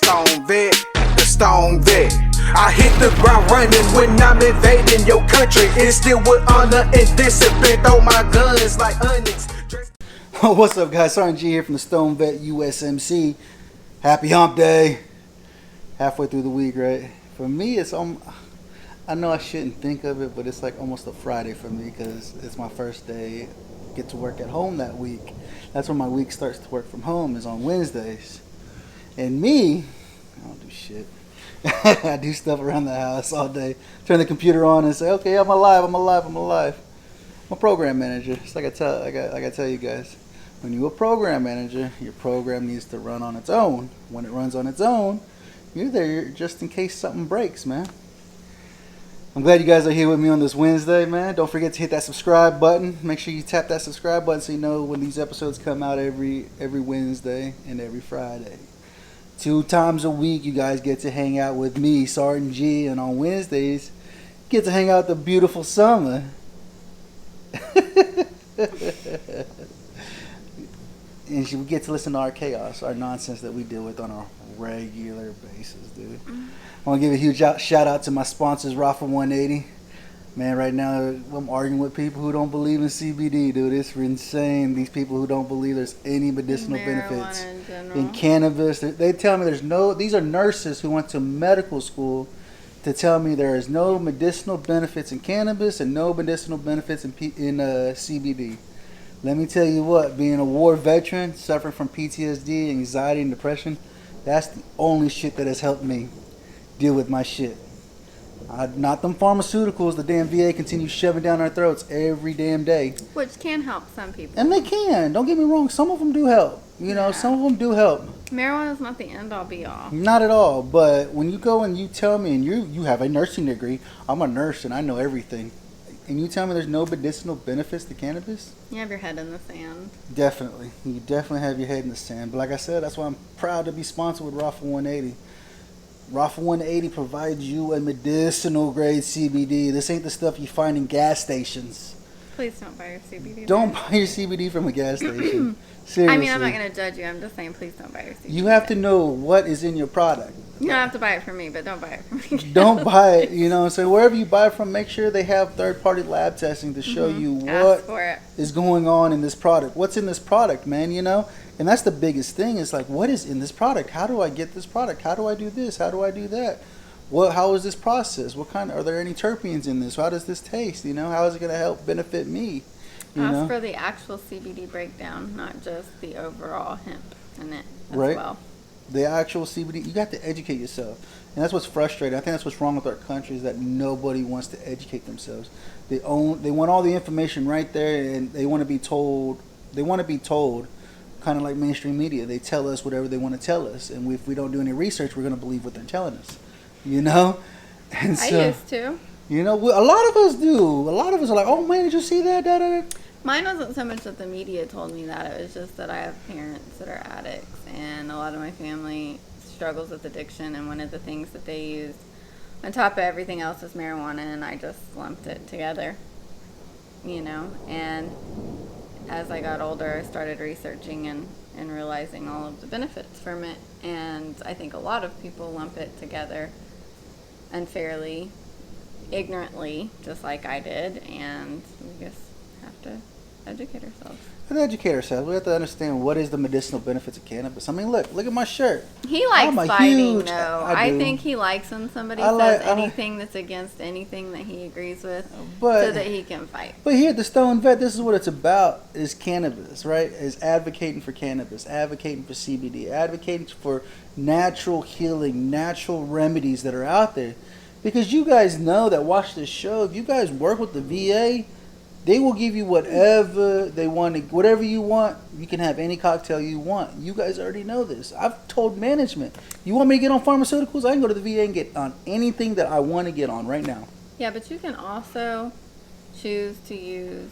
Stone vet, the stone vet. I hit the ground running when I'm invading your country. Instill with honor and discipline. Throw my guns like onyx. What's up, guys? Sergeant G here from the STONED VET USMC. Happy hump day. Halfway through the week, right? For me, it's I know I shouldn't think of it, but it's like almost a Friday for me because it's my first day. Get to work at home that week. That's when my week starts to work from home, is on Wednesdays. And me, I don't do shit. I do stuff around the house all day. Turn the computer on and say, okay, I'm alive. I'm a program manager. It's like I gotta tell you guys. When you're a program manager, your program needs to run on its own. When it runs on its own, you're there just in case something breaks, man. I'm glad you guys are here with me on this Wednesday, man. Don't forget to hit that subscribe button. Make sure you tap that subscribe button so you know when these episodes come out every Wednesday and every Friday. 2 times a week, you guys get to hang out with me, Sergeant G, and on Wednesdays, get to hang out with the beautiful Summer. And we get to listen to our chaos, our nonsense that we deal with on a regular basis, dude. I want to give a huge shout out to my sponsors, Rafa 180. Man, right now I'm arguing with people who don't believe in CBD, dude. It's insane. These people who don't believe there's any medicinal benefits in cannabis. They tell me these are nurses who went to medical school to tell me there is no medicinal benefits in cannabis and no medicinal benefits in CBD. Let me tell you what, being a war veteran, suffering from PTSD, anxiety, and depression, that's the only shit that has helped me deal with my shit. Not them pharmaceuticals the damn VA continues shoving down our throats every damn day. Which can help some people. And they can. Don't get me wrong. Some of them do help. Some of them do help. Marijuana is not the end-all be-all. Not at all. But when you go and you tell me, and you have a nursing degree, I'm a nurse and I know everything, and you tell me there's no medicinal benefits to cannabis? You have your head in the sand. Definitely. You definitely have your head in the sand. But like I said, that's why I'm proud to be sponsored with Rafa 180. Rafa 180 provides you a medicinal grade CBD. This ain't the stuff you find in gas stations. Please don't buy your CBD. Don't buy your CBD from a gas station. Seriously. I mean, I'm not going to judge you. I'm just saying, please don't buy your CBD. You have to know what is in your product. You don't have to buy it from me, but don't buy it from me. Don't buy it. So wherever you buy it from, make sure they have third-party lab testing to show you what is going on in this product. What's in this product, man, And that's the biggest thing. Is like, what is in this product? How do I get this product? How do I do this? How do I do that? How is this process? Are there any terpenes in this? How does this taste? How is it going to help benefit me? Ask for the actual CBD breakdown, not just the overall hemp in it as well. The actual CBD, you got to educate yourself. And that's what's frustrating. I think that's what's wrong with our country is that nobody wants to educate themselves. They want all the information right there, and they want to be told, kind of like mainstream media. They tell us whatever they want to tell us. And if we don't do any research, we're going to believe what they're telling us. And so, I used to. A lot of us do. A lot of us are like, oh, man, did you see that? Da, da, da. Mine wasn't so much that the media told me that. It was just that I have parents that are addicts, and a lot of my family struggles with addiction, and one of the things that they used on top of everything else is marijuana, and I just lumped it together, and as I got older, I started researching and realizing all of the benefits from it, and I think a lot of people lump it together unfairly, ignorantly, just like I did, and we just have to educate ourselves. We have to understand what is the medicinal benefits of cannabis. I mean, look at my shirt. He likes fighting, though. I think he likes when somebody says anything that's against anything that he agrees with, so that he can fight. But here at the Stone Vet, this is what it's about, is cannabis, right? Is advocating for cannabis, advocating for CBD, advocating for natural healing, natural remedies that are out there. Because you guys know that watch this show, if you guys work with the VA, they will give you whatever they want. Whatever you want, you can have any cocktail you want. You guys already know this. I've told management, you want me to get on pharmaceuticals? I can go to the VA and get on anything that I want to get on right now. Yeah, but you can also choose to use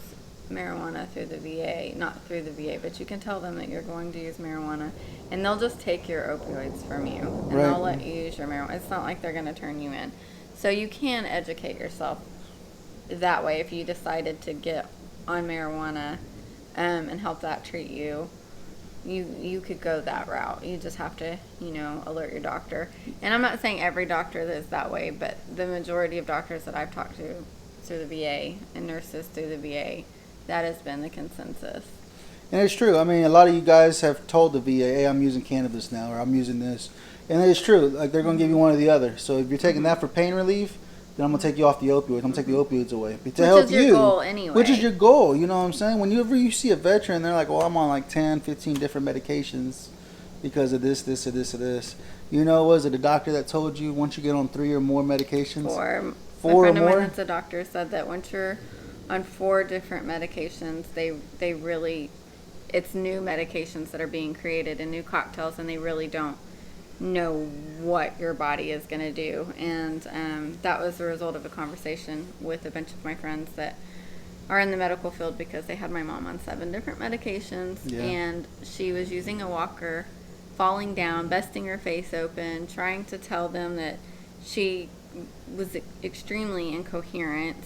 marijuana through the VA. Not through the VA, but you can tell them that you're going to use marijuana, and they'll just take your opioids from you, and they'll let you use your marijuana. It's not like they're going to turn you in. So you can educate yourself that way if you decided to get on marijuana and help that treat you. you could go that route. You just have to, alert your doctor. And I'm not saying every doctor is that way, but the majority of doctors that I've talked to through the VA and nurses through the VA, that has been the consensus. And it's true. I mean, a lot of you guys have told the VA, hey, I'm using cannabis now, or I'm using this. And it's true. Like, they're going to give you one or the other. So if you're taking that for pain relief, then I'm going to take you off the opioids. I'm going to take the opioids away. But to help Which is your goal anyway. Which is your goal. You know what I'm saying? Whenever you see a veteran, they're like, well, I'm on like 10, 15 different medications because of this, or this. Was it a doctor that told you once you get on 3 or more medications? 4. Four a or friend of more? mine that's a doctor said that once you're on 4 different medications, they really, it's new medications that are being created and new cocktails, and they really don't know what your body is going to do. And that was the result of a conversation with a bunch of my friends that are in the medical field, because they had my mom on 7 different medications. Yeah. And she was using a walker, falling down, busting her face open, trying to tell them that she was extremely incoherent.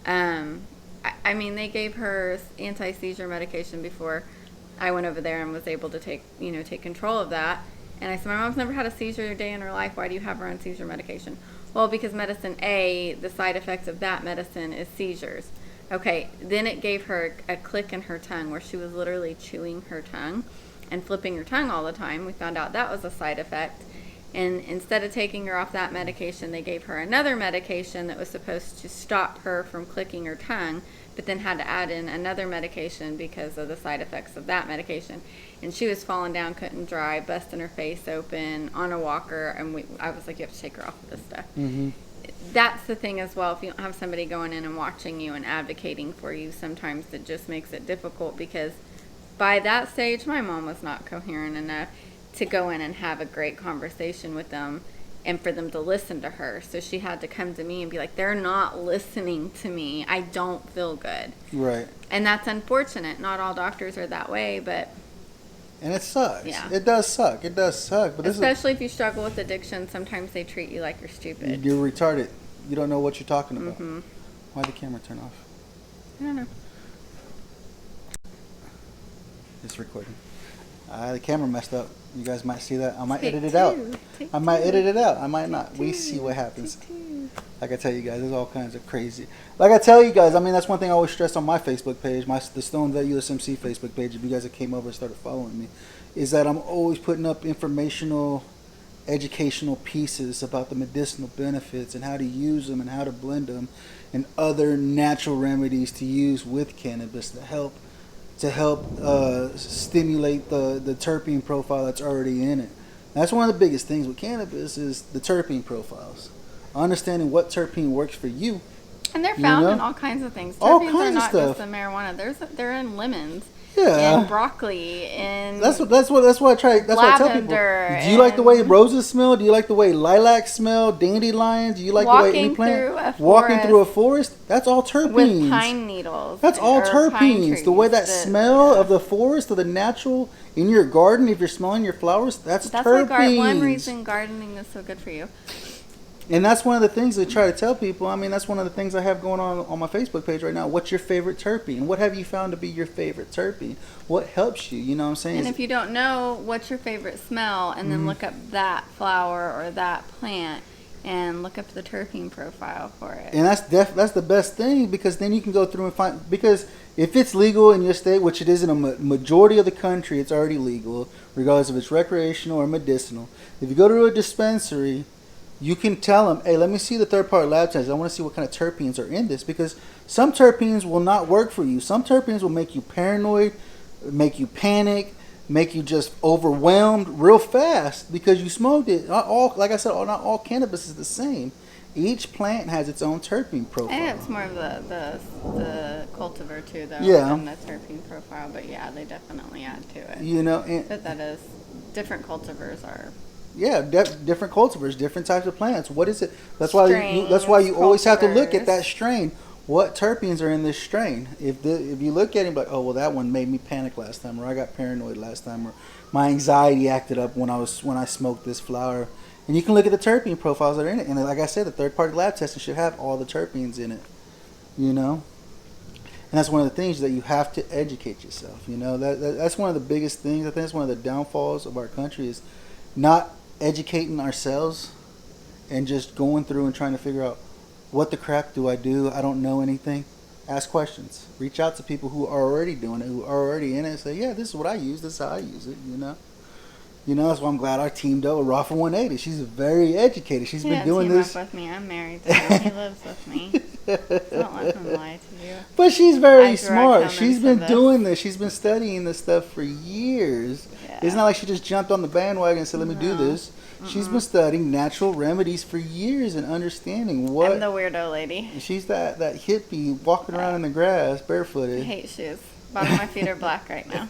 I mean, they gave her anti-seizure medication before I went over there and was able to take control of that. And I said, my mom's never had a seizure a day in her life. Why do you have her on seizure medication? Well, because medicine A, the side effects of that medicine is seizures. Okay, then it gave her a click in her tongue where she was literally chewing her tongue and flipping her tongue all the time. We found out that was a side effect. And instead of taking her off that medication, they gave her another medication that was supposed to stop her from clicking her tongue, but then had to add in another medication because of the side effects of that medication. And she was falling down, couldn't drive, busting her face open on a walker. And I was like, you have to take her off of this stuff. Mm-hmm. That's the thing as well. If you don't have somebody going in and watching you and advocating for you, sometimes it just makes it difficult, because by that stage, my mom was not coherent enough to go in and have a great conversation with them and for them to listen to her. So she had to come to me and be like, they're not listening to me. I don't feel good. Right. And that's unfortunate. Not all doctors are that way, but... And it sucks. Yeah. It does suck. It does suck. But especially if you struggle with addiction, sometimes they treat you like you're stupid. You're retarded. You don't know what you're talking about. Mm-hmm. Why'd the camera turn off? I don't know. It's recording. The camera messed up. You guys might see that. I might Take edit it two. out. Take I might two. edit it out. I might not. Take We two. see what happens. Take two. Like I tell you guys, there's all kinds of crazy. Like I tell you guys, I mean, that's one thing I always stress on my Facebook page, the STONED VET USMC Facebook page. If you guys that came over and started following me, is that I'm always putting up informational, educational pieces about the medicinal benefits and how to use them and how to blend them and other natural remedies to use with cannabis to help stimulate the terpene profile that's already in it. That's one of the biggest things with cannabis is the terpene profiles. Understanding what terpene works for you. And they're found in all kinds of things. All Terpenes kinds are of not stuff. just in marijuana. They're in lemons. Yeah. And broccoli and That's what I try. That's what I tell people. lavender Do you like the way and- roses smell? Do you like the way lilacs smell? Dandelions? Do you like the way any Walking plant? through a Walking through a forest forest? That's all terpenes. with pine needles. That's all or pine terpenes. The way that trees smell of the forest, of the natural in your garden, if you're smelling your flowers, that's terpenes. one reason gardening is so good for you. And that's one of the things I try to tell people. I mean, that's one of the things I have going on my Facebook page right now. What's your favorite terpene? What have you found to be your favorite terpene? What helps you? You know what I'm saying? And if you don't know what's your favorite smell, and then look up that flower or that plant and look up the terpene profile for it. And that's the best thing, because then you can go through and find, because if it's legal in your state, which it is in a majority of the country, it's already legal, regardless if it's recreational or medicinal. If you go to a dispensary, you can tell them, hey, let me see the third-party lab test. I want to see what kind of terpenes are in this, because some terpenes will not work for you. Some terpenes will make you paranoid, make you panic, make you just overwhelmed real fast because you smoked it. Like I said, not all cannabis is the same. Each plant has its own terpene profile. And it's more of the cultivar too, though, Yeah. than the terpene profile. But yeah, they definitely add to it. You know, and But that is, different cultivars are. yeah, different cultivars, different types of plants. What is it? That's why Strains, you always have to look at cultivars. that strain. What terpenes are in this strain? If you look at it, like, oh well, that one made me panic last time, or I got paranoid last time, or my anxiety acted up when I smoked this flower. And you can look at the terpene profiles that are in it. And like I said, the third-party lab testing should have all the terpenes in it. You know. And that's one of the things that you have to educate yourself. You know, that's one of the biggest things. I think that's one of the downfalls of our country is not educating ourselves and just going through and trying to figure out what the crap do I do? I don't know anything. Ask questions. Reach out to people who are already doing it, who are already in it, and say, yeah, this is what I use. This is how I use it, you know? You know, that's why I'm glad I teamed up with Rafa 180. She's very educated. She's been doing this. Up with me. I'm married to him. He lives with me. Don't let him lie to you. But she's very smart. She's been doing this. She's been studying this stuff for years. Yeah. It's not like she just jumped on the bandwagon and said, let me do this. She's been studying natural remedies for years and understanding what... I'm the weirdo lady. She's that hippie walking around in the grass barefooted. I hate shoes. Bottom of my feet are black right now.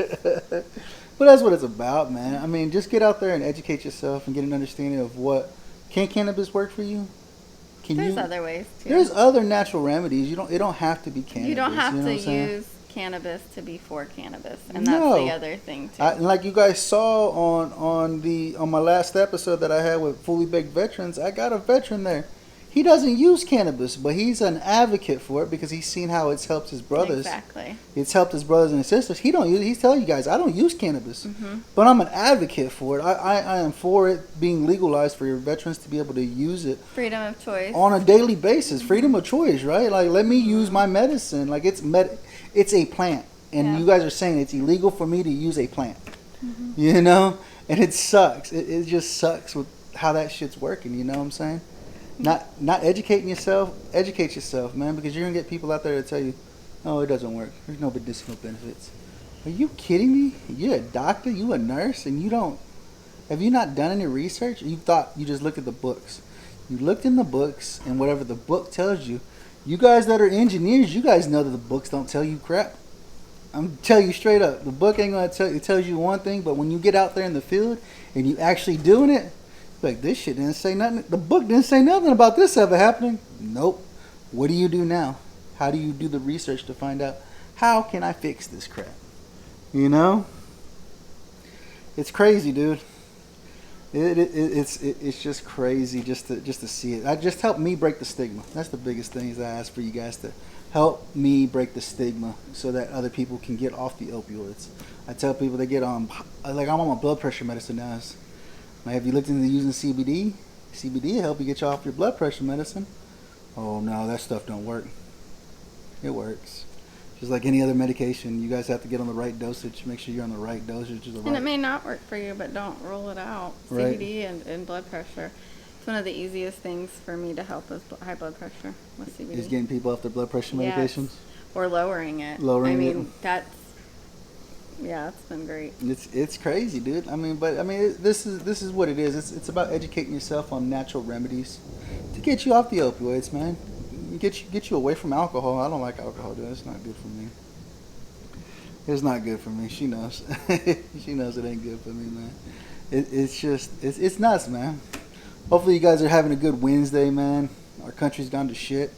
But that's what it's about, man. I mean, just get out there and educate yourself and get an understanding of what... Can cannabis work for you? There's other ways, too. There's other natural remedies. It don't have to be cannabis. You don't have to use cannabis to be for cannabis, and that's the other thing too. Like you guys saw on my last episode that I had with Fully Baked Veterans, I got a veteran there. He doesn't use cannabis, but he's an advocate for it because he's seen how it's helped his brothers. Exactly. It's helped his brothers and his sisters. He don't use it. He's telling you guys, I don't use cannabis, but I'm an advocate for it. I am for it being legalized for your veterans to be able to use it. Freedom of choice. On a daily basis. Freedom of choice, right? Like, let me use my medicine. Like, it's a plant. And you guys are saying it's illegal for me to use a plant. You know? And it sucks. It just sucks with how that shit's working. You know what I'm saying? Not educating yourself. Educate yourself, man, because you're gonna get people out there to tell you, "Oh, it doesn't work. There's no medicinal benefits." Are you kidding me? You're a doctor. You a nurse, and you don't. Have you not done any research? You thought you just looked at the books. You looked in the books, and whatever the book tells you. You guys that are engineers, you guys know that the books don't tell you crap. I'm telling you straight up, the book ain't gonna tell you. It tells you one thing, but when you get out there in the field and you actually doing it. Like, this shit didn't say nothing. The book didn't say nothing about this ever happening. Nope. What do you do now? How do you do the research to find out how can I fix this crap? You know? It's crazy, dude. It's just crazy just to see it. Just help me break the stigma. That's the biggest thing is I ask for you guys to help me break the stigma so that other people can get off the opioids. I tell people they get on, like I'm on my blood pressure medicine now. Like, have you looked into using CBD? CBD will help you get you off your blood pressure medicine. Oh no, that stuff don't work. It works. Just like any other medication, you guys have to get on the right dosage. Make sure you're on the right dosage. And it may not work for you, but don't rule it out. Right. CBD and blood pressure. It's one of the easiest things for me to help with high blood pressure with CBD. Is getting people off their blood pressure medications? Or lowering it. Yeah, it's been great. It's crazy, dude. This is what it is. It's about educating yourself on natural remedies to get you off the opioids, man. Get you away from alcohol. I don't like alcohol, dude. It's not good for me. It's not good for me. She knows. She knows it ain't good for me, man. It's nuts, man. Hopefully you guys are having a good Wednesday, man. Our country's gone to shit.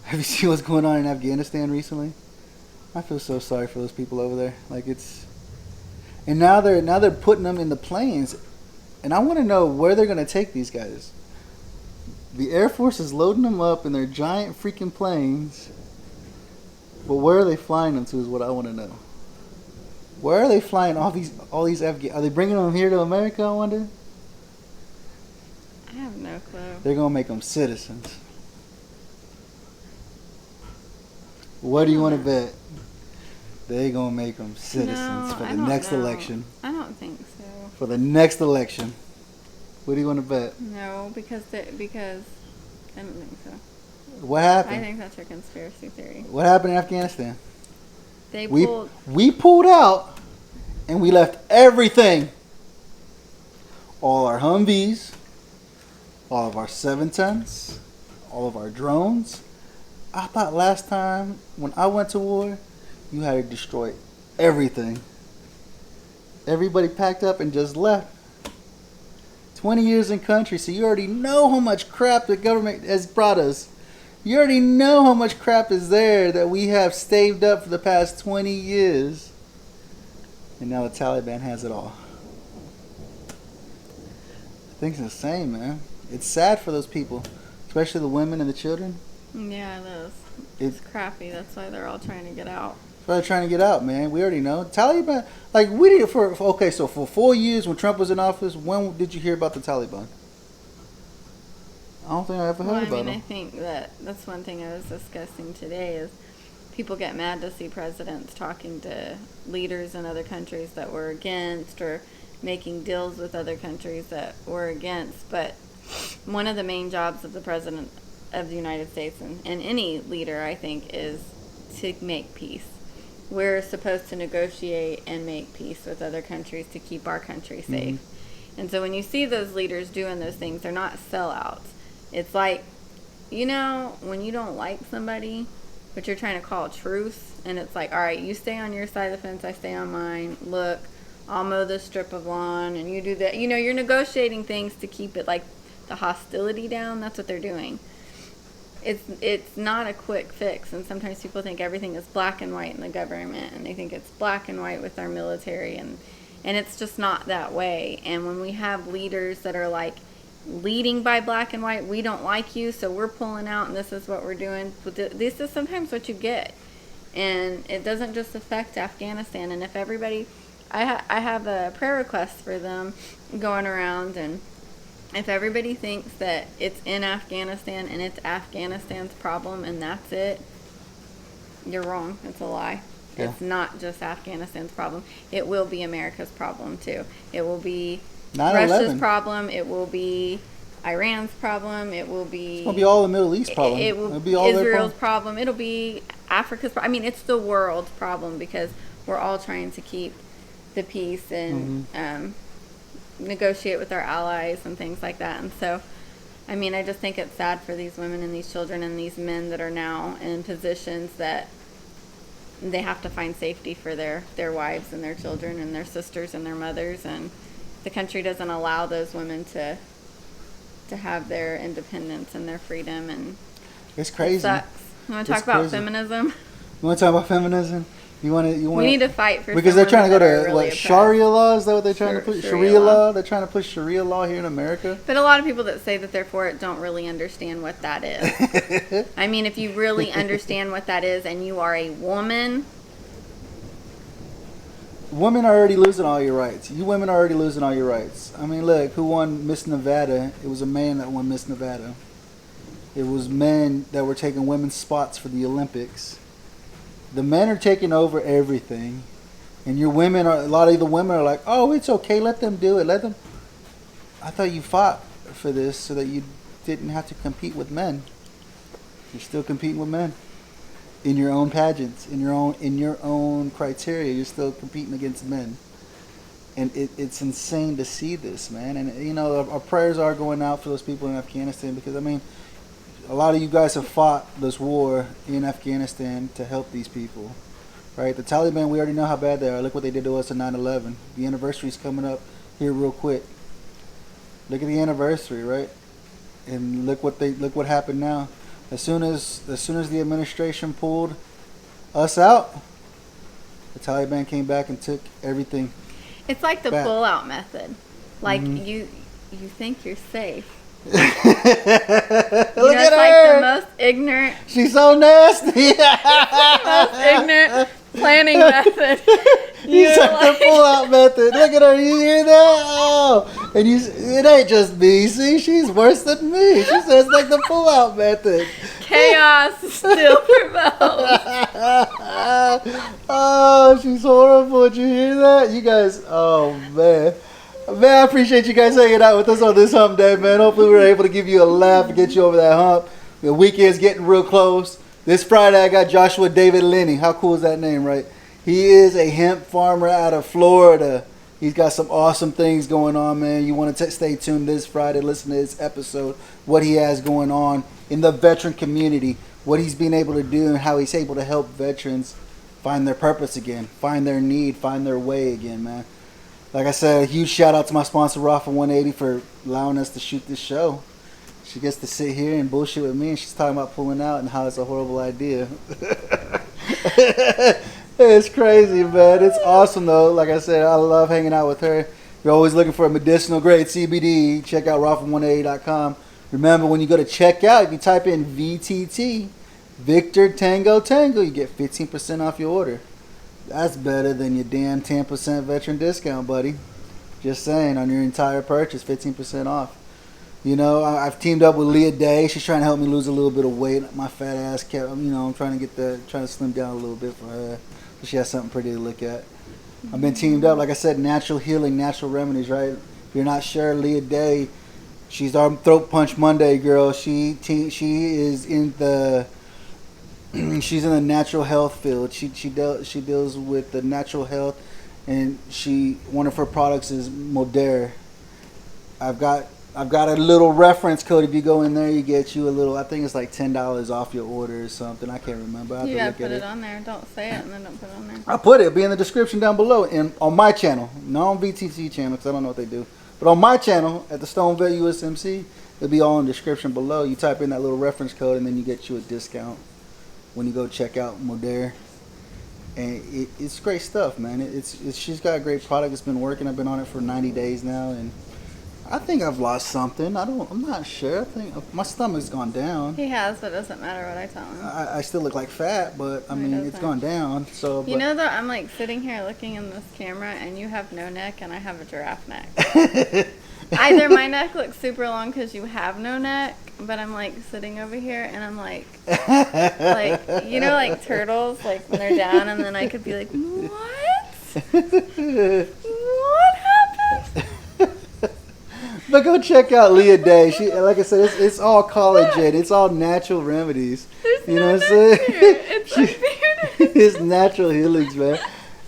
Have you seen what's going on in Afghanistan recently? I feel so sorry for those people over there. And now they're putting them in the planes, and I want to know where they're gonna take these guys. The Air Force is loading them up in their giant freaking planes, but where are they flying them to? Is what I want to know. Where are they flying all these Afghan? Are they bringing them here to America? I wonder. I have no clue. They're gonna make them citizens. What do you want to bet? They gonna make them citizens for the next election. I don't think so. For the next election, what do you want to bet? No, because I don't think so. What happened? I think that's your conspiracy theory. What happened in Afghanistan? We pulled out, and we left everything. All our Humvees, all of our 7-tons, all of our drones. I thought last time when I went to war, you had to destroy everything. Everybody packed up and just left. 20 years in country, so you already know how much crap the government has brought us. You already know how much crap is there that we have staved up for the past 20 years. And now the Taliban has it all. I think it's insane, man. It's sad for those people, especially the women and the children. Yeah, it is. It's crappy. That's why they're all trying to get out. They're trying to get out, man. We already know. Taliban, like, we did it okay, so for 4 years when Trump was in office, when did you hear about the Taliban? I don't think I ever heard about them. I think that's one thing I was discussing today is people get mad to see presidents talking to leaders in other countries that we're against or making deals with other countries that we're against. But one of the main jobs of the president of the United States and any leader, I think, is to make peace. We're supposed to negotiate and make peace with other countries to keep our country safe. Mm-hmm. And so when you see those leaders doing those things, they're not sellouts. It's like, when you don't like somebody, but you're trying to call truce, and it's like, all right, you stay on your side of the fence, I stay on mine. Look, I'll mow this strip of lawn, and you do that. You're negotiating things to keep it, like, the hostility down. That's what they're doing. It's not a quick fix, and sometimes people think everything is black and white in the government, and they think it's black and white with our military, and it's just not that way. And when we have leaders that are like leading by black and white, we don't like you, so we're pulling out, and this is what we're doing. This is sometimes what you get, and it doesn't just affect Afghanistan. And if everybody, I have a prayer request for them going around, and if everybody thinks that it's in Afghanistan and it's Afghanistan's problem and that's it, you're wrong. It's a lie. Yeah. It's not just Afghanistan's problem. It will be America's problem too. It will be 9/11. Russia's problem. It will be Iran's problem. It will be... It's going to be all the Middle East problem. It'll be all Israel's problem. It'll be Africa's problem. I mean, it's the world's problem because we're all trying to keep the peace and... negotiate with our allies and things like that. And so, I mean, I just think it's sad for these women and these children and these men that are now in positions that they have to find safety for their wives and their children and their sisters and their mothers, and the country doesn't allow those women to have their independence and their freedom. And it's crazy. It sucks. You want to talk about feminism? You want to talk about feminism? We need to fight for because they're trying to go to really Sharia law. Is that what they're trying to push? Sharia law. They're trying to push Sharia law here in America. But a lot of people that say that they're for it don't really understand what that is. I mean, if you really understand what that is, and you are a woman, women are already losing all your rights. You women are already losing all your rights. I mean, look, who won Miss Nevada? It was a man that won Miss Nevada. It was men that were taking women's spots for the Olympics. The men are taking over everything, and a lot of the women are like, oh, it's okay, let them do it, let them. I thought you fought for this so that you didn't have to compete with men. You're still competing with men in your own pageants, in your own criteria. You're still competing against men, and it's insane to see this, man. And our prayers are going out for those people in Afghanistan, because I mean, a lot of you guys have fought this war in Afghanistan to help these people, right? The Taliban, we already know how bad they are. Look what they did to us in 9/11. The anniversary's coming up here real quick. Look at the anniversary, right? And look what happened now. As soon as the administration pulled us out, the Taliban came back and took everything. It's like the pull-out method. Like you think you're safe. Look at her. Like the most ignorant. She's so nasty. Most ignorant planning method. He's like the pull-out method. Look at her. You hear that? Oh, and it ain't just me. See, she's worse than me. She says like the pull-out method. Chaos still prevails. Oh, she's horrible. Did you hear that? You guys. Oh man. Man, I appreciate you guys hanging out with us on this hump day, man. Hopefully we were able to give you a laugh and get you over that hump. The weekend's getting real close. This Friday I got Joshua David Lenny. How cool is that name, right? He is a hemp farmer out of Florida. He's got some awesome things going on, man. You want to stay tuned this Friday, listen to this episode, what he has going on in the veteran community, what he's been able to do and how he's able to help veterans find their purpose again, find their need, find their way again, man. Like I said, a huge shout out to my sponsor, Rafa 180, for allowing us to shoot this show. She gets to sit here and bullshit with me, and she's talking about pulling out and how it's a horrible idea. It's crazy, man. It's awesome, though. Like I said, I love hanging out with her. If you're always looking for a medicinal grade CBD, check out Rafa180.com. Remember, when you go to checkout, if you type in VTT, Victor Tango Tango, you get 15% off your order. That's better than your damn 10% veteran discount, buddy. Just saying, on your entire purchase, 15% off. You know, I've teamed up with Leah Day. She's trying to help me lose a little bit of weight. My fat ass kept, you know, I'm trying to slim down a little bit for her. So she has something pretty to look at. I've been teamed up, like I said, natural healing, natural remedies, right? If you're not sure, Leah Day, she's our Throat Punch Monday girl. She is in the she's in the natural health field. She deals with the natural health, and one of her products is Modere. I've got a little reference code. If you go in there, you get you a little. I think it's like $10 off your order or something. I can't remember. I have You to gotta look put at it on there. Don't say it and then don't put it on there. I'll put it. It'll be in the description down below, and on my channel, not on VTT channel because I don't know what they do, but on my channel at the Stone Vet USMC, it'll be all in the description below. You type in that little reference code, and then you get you a discount when you go check out Modere. And it's great stuff, man. She's got a great product. It's been working. I've been on it for 90 days now, and I think I've lost something. I'm not sure. I think my stomach's gone down. He has, but it doesn't matter what I tell him. I still look like fat, but I mean, it's gone down. So You know, though, I'm like sitting here looking in this camera, and you have no neck, and I have a giraffe neck. Either my neck looks super long because you have no neck, but I'm like sitting over here, and I'm like you know, like turtles, like when they're down, and then I could be like, what? What happened? But go check out Leah Day. She, like I said, it's all collagen. It's all natural remedies. There's you no know what I'm saying? It's unbearded. It's natural healings, man.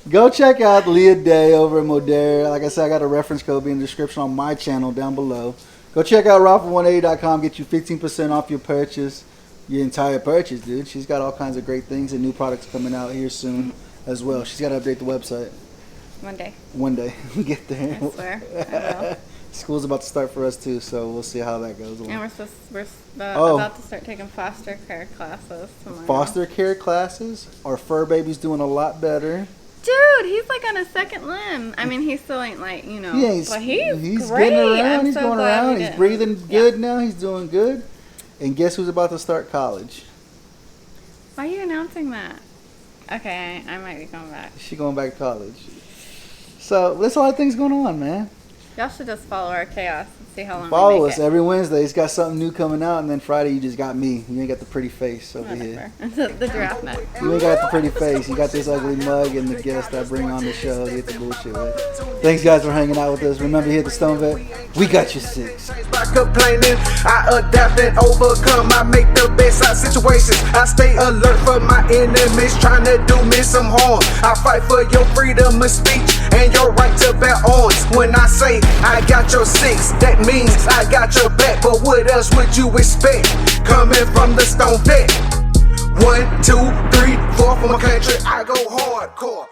Go check out Leah Day over at Modere. Like I said, I got a reference code in the description on my channel down below. Go check out Rafa180.com. Get you 15% off your purchase, your entire purchase, dude. She's got all kinds of great things and new products coming out here soon as well. She's got to update the website. One day. We'll get there. I swear. I will. School's about to start for us too, so we'll see how that goes. And we're about to start taking foster care classes tomorrow. Foster care classes? Our fur baby's doing a lot better. Dude, he's like on a second limb. I mean, he still ain't like, you know, but he's great. Getting around. I'm He's so going glad around. we He's did. breathing good now. He's doing good. And guess who's about to start college? Why are you announcing that? Okay, I might be going back. She going back to college. So there's a lot of things going on, man. Y'all should just follow our chaos and see how long Follow we us make it. every Wednesday. He's got something new coming out, and then Friday you just got me. You ain't got the pretty face over here. Whatever. the giraffe neck. You ain't got the pretty face. You got this ugly mug and the guest I bring on the show to get the bullshit with. Thanks, guys, for hanging out with us. Remember, here at the Stone Vet, we got you 6. By complaining, I adapt and overcome. I make the best out of situations. I stay alert for my enemies trying to do me some harm. I fight for your freedom of speech and your right to bear arms. When I say I got your 6, that means I got your back. But what else would you expect coming from the Stone Vet? 1, 2, 3, 4 from my country. I go hardcore.